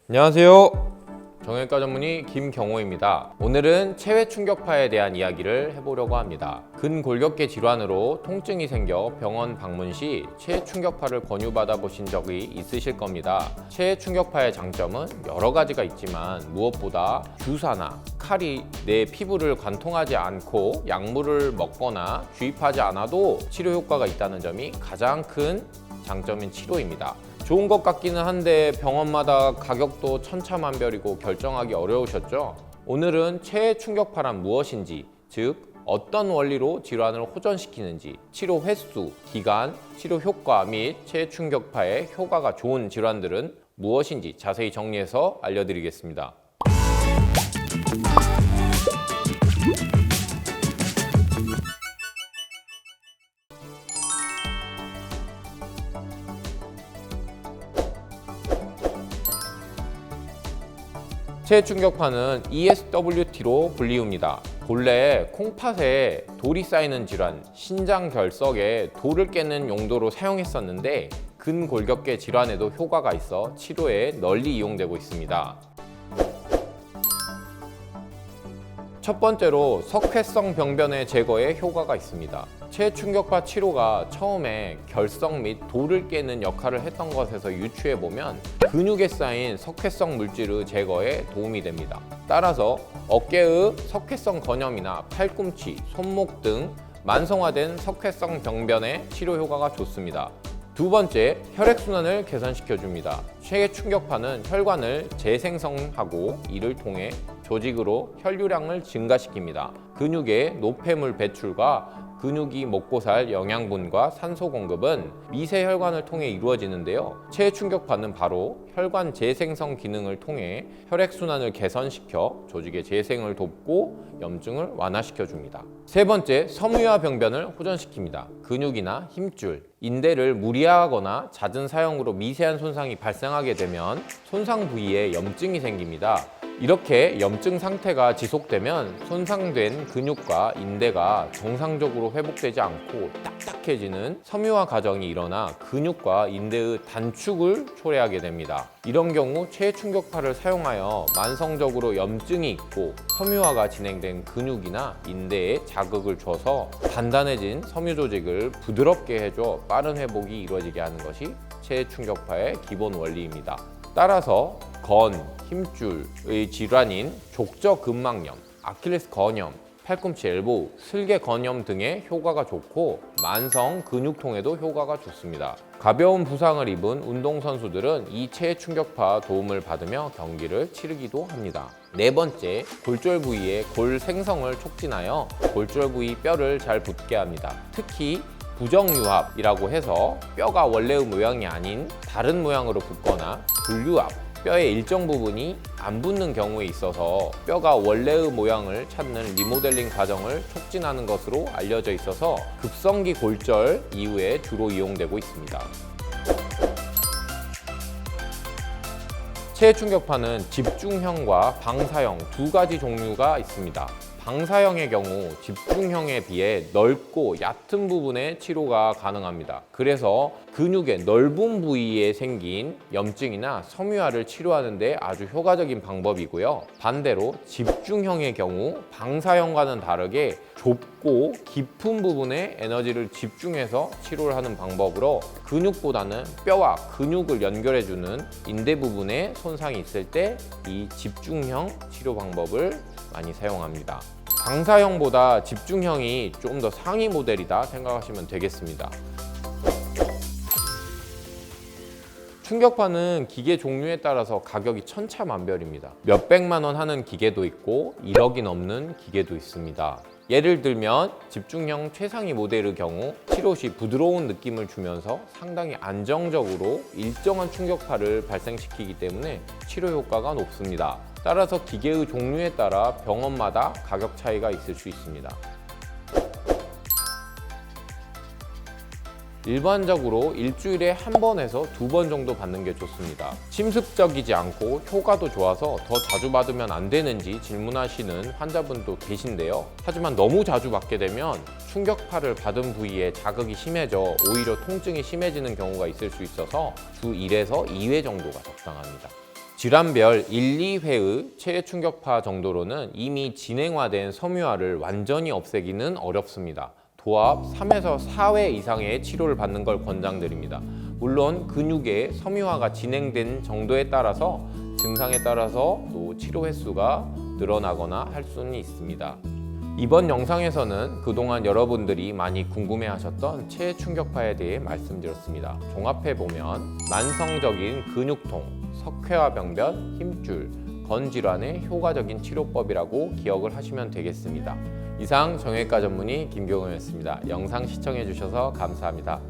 안녕하세요. 정형외과 전문의 김경호입니다. 오늘은 체외 충격파에 대한 이야기를 해보려고 합니다. 근골격계 질환으로 통증이 생겨 병원 방문 시 체외 충격파를 권유받아 보신 적이 있으실 겁니다. 체외 충격파의 장점은 여러 가지가 있지만 무엇보다 주사나 칼이 내 피부를 관통하지 않고 약물을 먹거나 주입하지 않아도 치료 효과가 있다는 점이 가장 큰 장점인 치료입니다. 좋은 것 같기는 한데 병원마다 가격도 천차만별이고 결정하기 어려우셨죠? 오늘은 체외 충격파란 무엇인지, 즉 어떤 원리로 질환을 호전시키는지, 치료 횟수, 기간, 치료 효과 및 체외 충격파의 효과가 좋은 질환들은 무엇인지 자세히 정리해서 알려드리겠습니다. 체외 충격파는 ESWT로 불리웁니다. 본래 콩팥에 돌이 쌓이는 질환, 신장 결석에 돌을 깨는 용도로 사용했었는데 근골격계 질환에도 효과가 있어 치료에 널리 이용되고 있습니다. 첫 번째로 석회성 병변의 제거에 효과가 있습니다. 체외 충격파 치료가 처음에 결석 및 돌을 깨는 역할을 했던 것에서 유추해 보면 근육에 쌓인 석회성 물질의 제거에 도움이 됩니다. 따라서 어깨의 석회성 건염이나 팔꿈치, 손목 등 만성화된 석회성 병변의 치료 효과가 좋습니다. 두 번째, 혈액순환을 개선시켜줍니다. 체외 충격파는 혈관을 재생성하고 이를 통해 조직으로 혈류량을 증가시킵니다. 근육의 노폐물 배출과 근육이 먹고 살 영양분과 산소 공급은 미세 혈관을 통해 이루어지는데요. 체외 충격파는 바로 혈관 재생성 기능을 통해 혈액순환을 개선시켜 조직의 재생을 돕고 염증을 완화시켜 줍니다. 세 번째, 섬유화 병변을 호전시킵니다. 근육이나 힘줄, 인대를 무리하거나 잦은 사용으로 미세한 손상이 발생하게 되면 손상 부위에 염증이 생깁니다. 이렇게 염증 상태가 지속되면 손상된 근육과 인대가 정상적으로 회복되지 않고 딱딱해지는 섬유화 과정이 일어나 근육과 인대의 단축을 초래하게 됩니다. 이런 경우 체외 충격파를 사용하여 만성적으로 염증이 있고 섬유화가 진행된 근육이나 인대에 자극을 줘서 단단해진 섬유 조직을 부드럽게 해줘 빠른 회복이 이루어지게 하는 것이 체외 충격파의 기본 원리입니다. 따라서 건, 힘줄의 질환인 족저근막염, 아킬레스 건염, 팔꿈치 엘보우, 슬개 건염 등의 효과가 좋고 만성 근육통에도 효과가 좋습니다. 가벼운 부상을 입은 운동선수들은 이 체외 충격파 도움을 받으며 경기를 치르기도 합니다. 네 번째, 골절 부위의 골 생성을 촉진하여 골절 부위 뼈를 잘 붙게 합니다. 특히 부정유합이라고 해서 뼈가 원래의 모양이 아닌 다른 모양으로 붙거나 불유합, 뼈의 일정 부분이 안 붙는 경우에 있어서 뼈가 원래의 모양을 찾는 리모델링 과정을 촉진하는 것으로 알려져 있어서 급성기 골절 이후에 주로 이용되고 있습니다. 체외 충격파는 집중형과 방사형 두 가지 종류가 있습니다. 방사형의 경우 집중형에 비해 넓고 얕은 부분의 치료가 가능합니다. 그래서 근육의 넓은 부위에 생긴 염증이나 섬유화를 치료하는 데 아주 효과적인 방법이고요. 반대로 집중형의 경우 방사형과는 다르게 좁고 깊은 부분에 에너지를 집중해서 치료를 하는 방법으로 근육보다는 뼈와 근육을 연결해주는 인대 부분에 손상이 있을 때 이 집중형 치료 방법을 많이 사용합니다. 방사형보다 집중형이 좀 더 상위 모델이다 생각하시면 되겠습니다. 충격파는 기계 종류에 따라서 가격이 천차만별입니다. 몇백만 원 하는 기계도 있고 1억이 넘는 기계도 있습니다. 예를 들면 집중형 최상위 모델의 경우 치료 시 부드러운 느낌을 주면서 상당히 안정적으로 일정한 충격파를 발생시키기 때문에 치료 효과가 높습니다. 따라서 기계의 종류에 따라 병원마다 가격 차이가 있을 수 있습니다. 일반적으로 일주일에 한 번에서 2번 정도 받는 게 좋습니다. 침습적이지 않고 효과도 좋아서 더 자주 받으면 안 되는지 질문하시는 환자분도 계신데요. 하지만 너무 자주 받게 되면 충격파를 받은 부위에 자극이 심해져 오히려 통증이 심해지는 경우가 있을 수 있어서 주 1에서 2회 정도가 적당합니다. 질환별 1, 2회의 체해 충격파 정도로는 이미 진행화된 섬유화를 완전히 없애기는 어렵습니다. 도합 3에서 4회 이상의 치료를 받는 걸 권장드립니다. 물론 근육의 섬유화가 진행된 정도에 따라서 증상에 따라서 또 치료 횟수가 늘어나거나 할 수는 있습니다. 이번 영상에서는 그동안 여러분들이 많이 궁금해하셨던 체해 충격파에 대해 말씀드렸습니다. 종합해보면 만성적인 근육통, 석회화 병변, 힘줄, 건질환의 효과적인 치료법이라고 기억을 하시면 되겠습니다. 이상 정형외과 전문의 김경호였습니다. 영상 시청해주셔서 감사합니다.